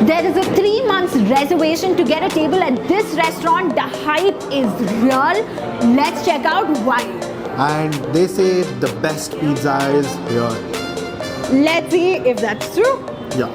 There is a 3 months reservation to get a table at this restaurant. The hype is real. Let's check out why. And they say the best pizza is here. Let's see if that's true. Yeah.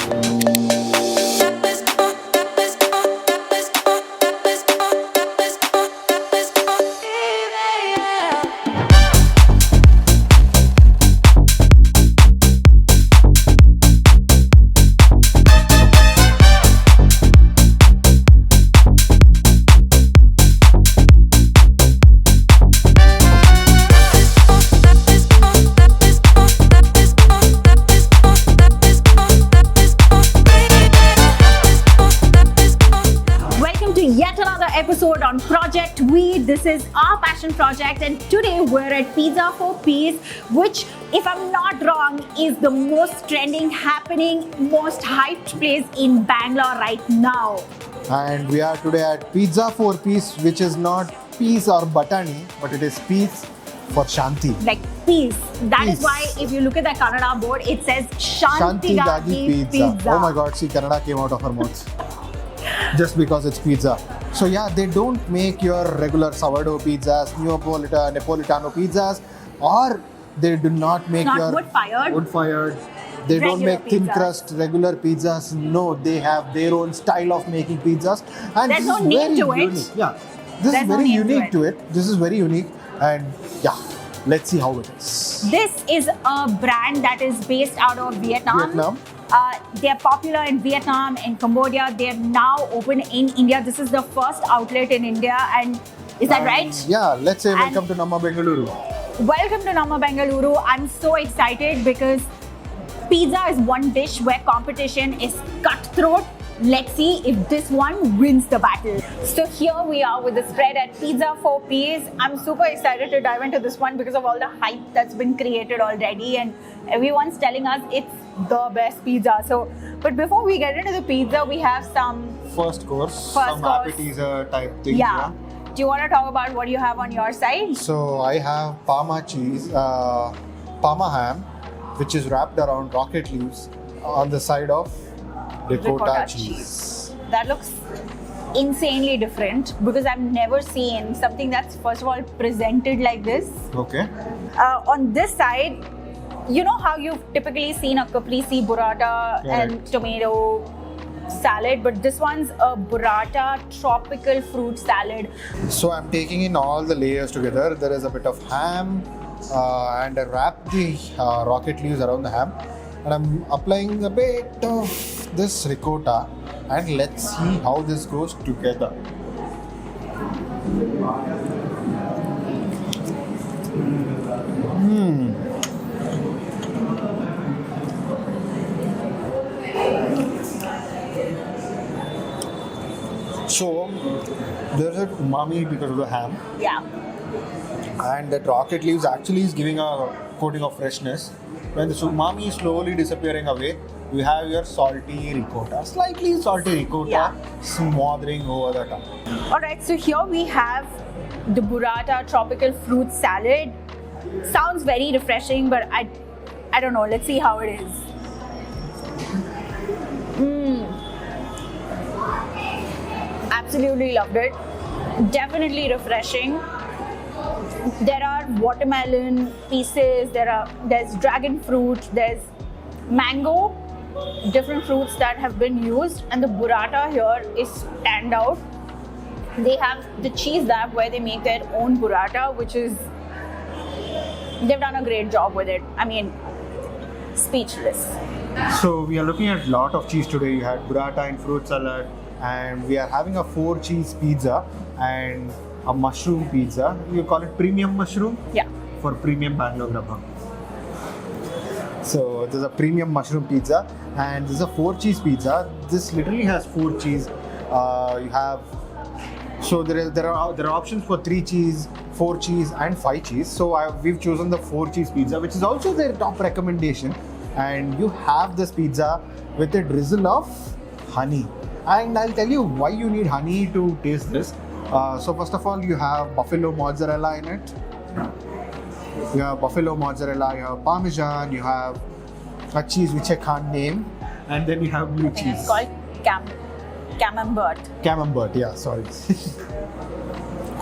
Yet another episode on Project We. This is our passion project, and today we're at Pizza 4 Piece, which, if I'm not wrong, is the most trending, happening, most hyped place in Bangalore right now. And we are today at Pizza 4 Piece, which is not peas or batani, but it is peace for Shanti. Like peace. That is Peace. why if you look at the Kannada board, it says Shanti Gagi Pizza. Oh my god, see, Kannada came out of her mouth. Just because it's pizza. So yeah, they don't make your regular sourdough pizzas, Neapolitano pizzas, or they do not make Not your wood-fired. They don't Regular make thin pizzas. crust regular pizzas. No, they have their own style of making pizzas, and There's this no is name very to it. unique. Yeah, this There's is no very name to unique it. to it. This is very unique, and yeah, let's see how it is. This is a brand that is based out of Vietnam. They're popular in Vietnam and Cambodia. They're now open in India. This is the first outlet in India, and is that right? Yeah, let's say And- welcome to Namma Bengaluru. Welcome to Namma Bengaluru. I'm so excited because pizza is one dish where competition is cutthroat. Let's see if this one wins the battle. So here we are with the spread at Pizza 4 Piece. I'm super excited to dive into this one because of all the hype that's been created already, and everyone's telling us it's the best pizza. So, but before we get into the pizza, we have some, First course, some course. appetizer type thing. yeah. Do you want to talk about what you have on your side? So I have Parma cheese, Parma ham, which is wrapped around rocket leaves on the side of ricotta cheese. That looks insanely different because I've never seen something that's first of all presented like this. Okay. On this side, you know how you've typically seen a caprese burrata and Correct. tomato salad, but this one's a burrata tropical fruit salad. So I'm taking in all the layers together. There is a bit of ham, and I wrap the rocket leaves around the ham, and I'm applying a bit of this ricotta, and let's see how this goes together. So there's a umami because of the ham, Yeah. and that rocket leaves actually is giving a coating of freshness. When the umami is slowly disappearing away, you have your salty ricotta, slightly salty ricotta, Yeah. smothering over the top. Alright, so here we have the burrata tropical fruit salad. Sounds very refreshing, but I don't know. Let's see how it is. Absolutely loved it. Definitely refreshing. There are watermelon pieces, there's dragon fruit, there's mango, different fruits that have been used, and the burrata here is standout. They have the cheese lab where they make their own burrata, which is, they've done a great job with it. I mean, speechless. So we are looking at a lot of cheese today. You had burrata and fruit salad, and we are having a 4 cheese pizza and a mushroom pizza. You call it premium mushroom? Yeah. For premium Bangalore Grabham. So there's a premium mushroom pizza, and there's a 4 cheese pizza. This literally has 4 cheese. You have, so there are options for 3 cheese, 4 cheese, and 5 cheese. So we've chosen the 4 cheese pizza, which is also their top recommendation. And you have this pizza with a drizzle of honey. And I'll tell you why you need honey to taste this. So first of all, you have buffalo mozzarella in it. You have buffalo mozzarella, you have parmesan, you have a cheese which I can't name, and then you have blue I think it's cheese. called camembert Camembert, yeah, sorry.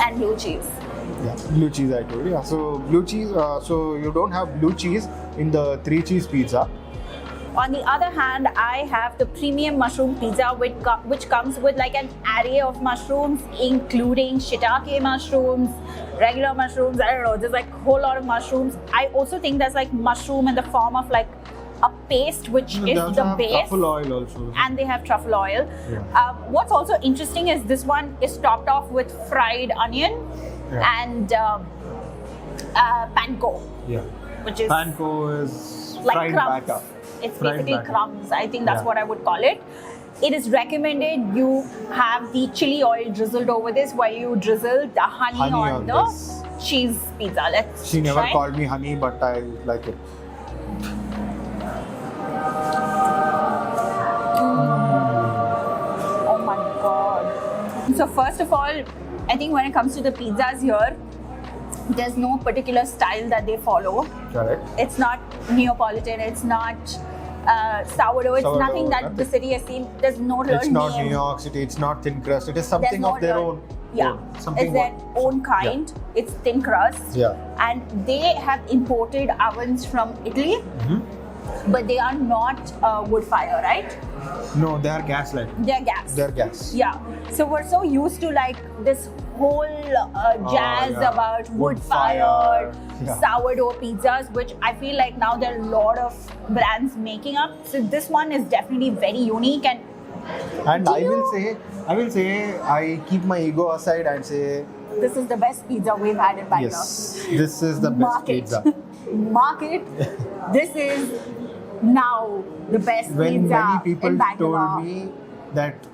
and blue cheese. Yeah, blue cheese I told you. Yeah, so blue cheese, so you don't have blue cheese in the 3 cheese pizza. On the other hand, I have the premium mushroom pizza, which comes with like an array of mushrooms, including shiitake mushrooms, regular mushrooms. I don't know, there's like a whole lot of mushrooms. I also think there's like mushroom in the form of like a paste, which They is also the have base. truffle oil also. And they have truffle oil. Yeah. What's also interesting is this one is topped off with fried onion and panko, which is Panko is like fried crumbs. batter. It's Fried basically batter. crumbs. I think that's Yeah. what I would call it. It is recommended you have the chili oil drizzled over this, while you drizzle the honey on the this. cheese pizza. Let's She never try. called me honey, but I like it. Oh my god. So first of all, I think when it comes to the pizzas here, there's no particular style that they follow. Correct. It's not Neapolitan, it's not sourdough, it's Sourdough, nothing that nothing. the city has seen. There's no real It's not name. New York City, it's not thin crust, it is There's something no of their real- own. Yeah, Something it's their what- own kind. It's thin crust. Yeah. And they have imported ovens from Italy, but they are not wood fire, right? No, they are gaslight. They're gas. They're gas. Yeah. So we're so used to like this whole jazz yeah. about wood Wood fired fire. Yeah. sourdough pizzas, which I feel like now there are a lot of brands making up. So this one is definitely very unique, and And Do I you- will say, I keep my ego aside and say, this is the best pizza we've had in Bangalore. yes, this is the best Market. pizza. Market. This is now the best When pizza many people in Bangalore. told me that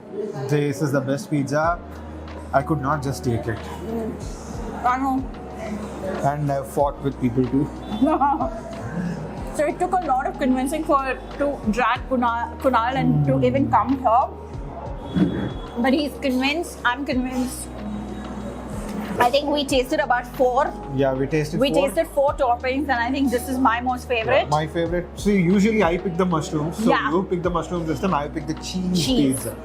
this is the best pizza, I could not just take it. I know. And I fought with people too. So it took a lot of convincing to drag Kunal and to even come here. But he's convinced, I'm convinced. I think we tasted about 4. Yeah, we tasted We 4. tasted 4 toppings, and I think this is my most favorite. My favorite. See, usually I pick the mushrooms. So Yeah. you pick the mushrooms this time, I pick the cheese Cheese. pizza.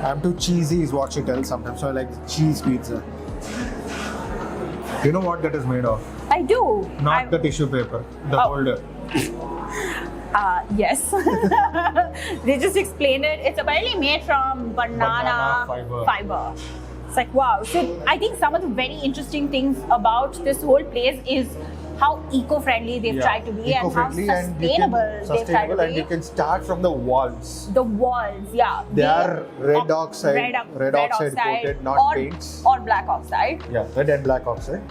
I'm too cheesy is what she tells sometimes. So I like the cheese pizza. You know what that is made of? I do. Not the tissue paper, the Oh. holder. Yes. They just explained it. It's apparently made from banana Banana fiber. It's like, wow. So I think some of the very interesting things about this whole place is how eco-friendly they've tried to be, and how Eco-friendly and you sustainable can, they've tried sustainable to and be. you can start from the walls. The walls, yeah. They are red oxide oxide coated, not or, paints. Or black oxide. Yeah, red and black oxide.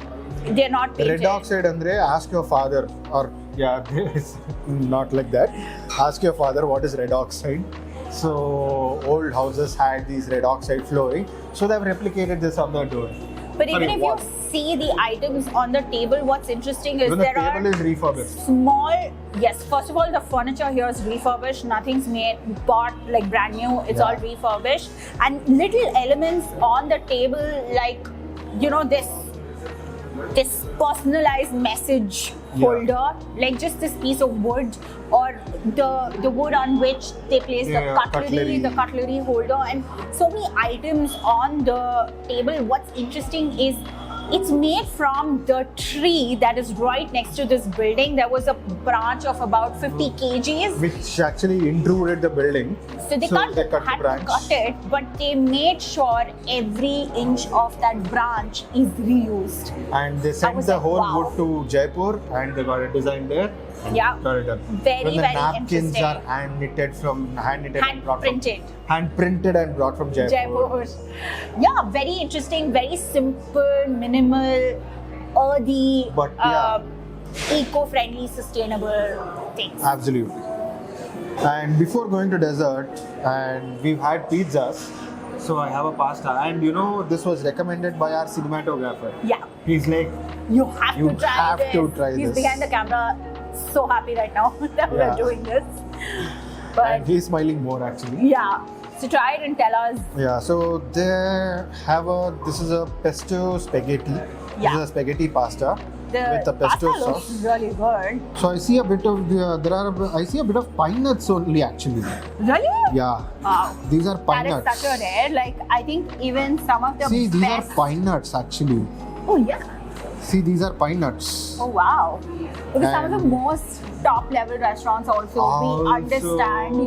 They're not painted. Red oxide andre, ask your father, or yeah, it's not like that. Ask your father what is red oxide. So old houses had these red oxide flooring, so they've replicated this on the door. But even Sorry, if wall. you see the items on the table, what's interesting is Even the there table are is refurbished. small, yes, first of all, the furniture here is refurbished, nothing's made, bought like brand new, it's all refurbished. And little elements on the table, like, you know, this personalized message holder, like just this piece of wood, or the wood on which they place the cutlery holder, and so many items on the table. What's interesting is it's made from the tree that is right next to this building. There was a branch of about 50 kgs. Which actually intruded the building. So they cut the had to branch. cut it, but they made sure every inch of that branch is reused. And they sent was the like, whole wow. wood to Jaipur and they got it designed there. And Yeah. got it done. Very, Even the very napkins interesting. are hand knitted and brought Hand-printed. from hand printed and brought from Jaipur. Jaipur. Yeah, very interesting, very simple, minimal, earthy, But, yeah. eco-friendly, sustainable things. Absolutely. And before going to dessert, and we've had pizzas, so I have a pasta. And you know, this was recommended by our cinematographer. Yeah, He's like, you have You to try have this. to try He's this. behind the camera, so happy right now that Yeah. we're doing this. But and he's smiling more actually. yeah, so try it and tell us. Yeah, so they have this is a pesto spaghetti. This Yeah. is a spaghetti pasta. with the pesto pasta looks sauce. really good. So I see a bit of I see a bit of pine nuts only actually. Really? Yeah. Wow. These are pine That is nuts. such a rare. Like I think even some of the See, these best. are pine nuts actually. Oh yeah. See, these are pine nuts. Oh wow. Because some of the And- most top level restaurants also, we understand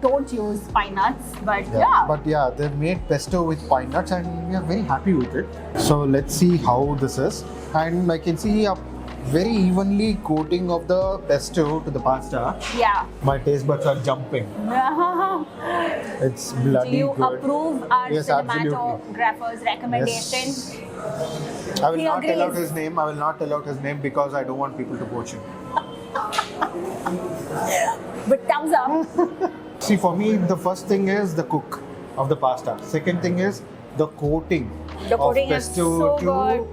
don't use pine nuts, but yeah. But yeah, they made pesto with pine nuts and we are very happy with it. So let's see how this is. And I can see a very evenly coating of the pesto to the pasta. Yeah. My taste buds are jumping. It's Do bloody you good. approve our Yes, cinematographer's recommendation? Yes. I will He not tell out agrees. his name. I will not tell out his name because I don't want people to poach him. But thumbs up. See, for me, the first thing is the cook of the pasta. Second thing is the coating The of coating is pesto so to good.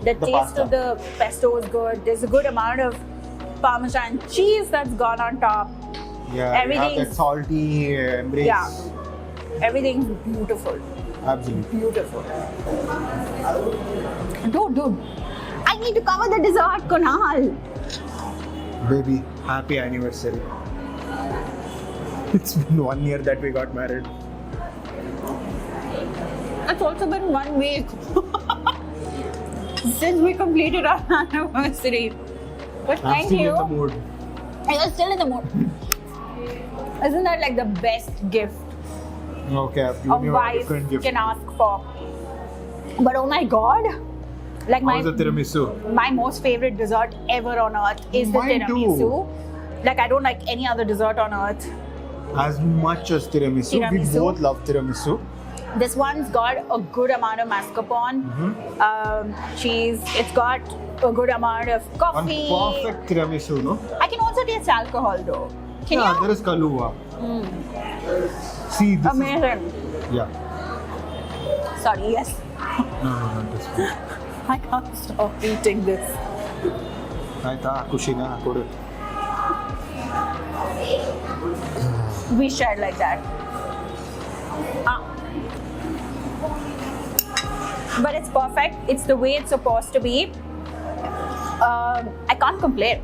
The taste pasta. of the pesto is good. There's a good amount of Parmesan cheese that's gone on top. Yeah, you have Everything's- that salty embrace. Yeah. Everything's beautiful. Absolutely. Beautiful. Dude. I need to cover the dessert, Kunal. Baby, happy anniversary. It's been 1 year that we got married. It's also been 1 week since we completed our anniversary. But I'm thank still you. in the mood. You're still in the mood. Isn't that like the best gift Okay, I've a given you a wife different gift. can ask for? But oh my god, like How's the tiramisu? my most favorite dessert ever on earth is the Mine too. tiramisu. Like I don't like any other dessert on earth. As much as tiramisu. We Tiramisu. both love tiramisu. This one's got a good amount of mascarpone, cheese. It's got a good amount of One coffee. perfect tiramisu, no? I can also taste alcohol though. Can Yeah, you? there is kahlua. See, this Amazing. is... Yeah. Sorry, yes. No, this one. I can't stop eating this. ಆಯ್ತಾ ಖುಷಿನಾ ಕೊಡು. We shared like that. But it's perfect. It's the way it's supposed to be. I can't complain.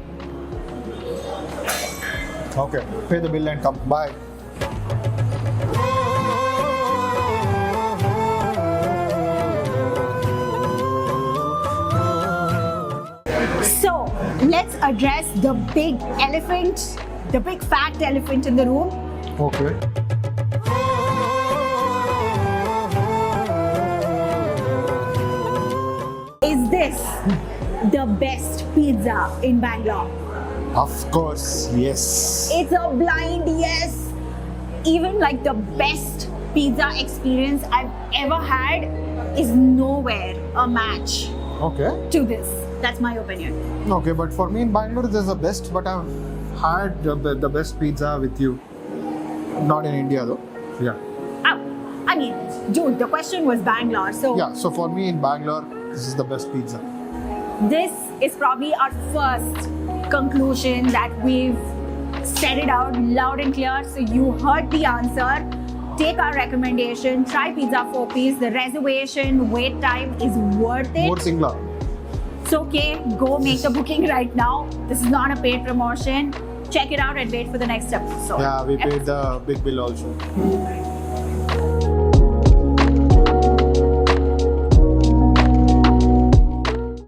Okay, pay the bill and come. Bye. So let's address the big elephant, the big fat elephant in the room. Okay. Is this the best pizza in Bangalore? Of course, yes. It's a blind yes. Even like the best pizza experience I've ever had is nowhere a match Okay. to this. That's my opinion. Okay, but for me in Bangalore, there's the best, but I've had the best pizza with you. Not in India though. Yeah. Oh, I mean, dude, the question was Bangalore. So Yeah, so for me in Bangalore, this is the best pizza. this is probably our first conclusion that we've said it out loud and clear. So you heard the answer. Take our recommendation. Try pizza 4-piece. The reservation wait time is worth it. More Singla. It's okay. Go make the booking right now. This is not a paid promotion. Check it out and wait for the next episode. Yeah, we paid the big bill also.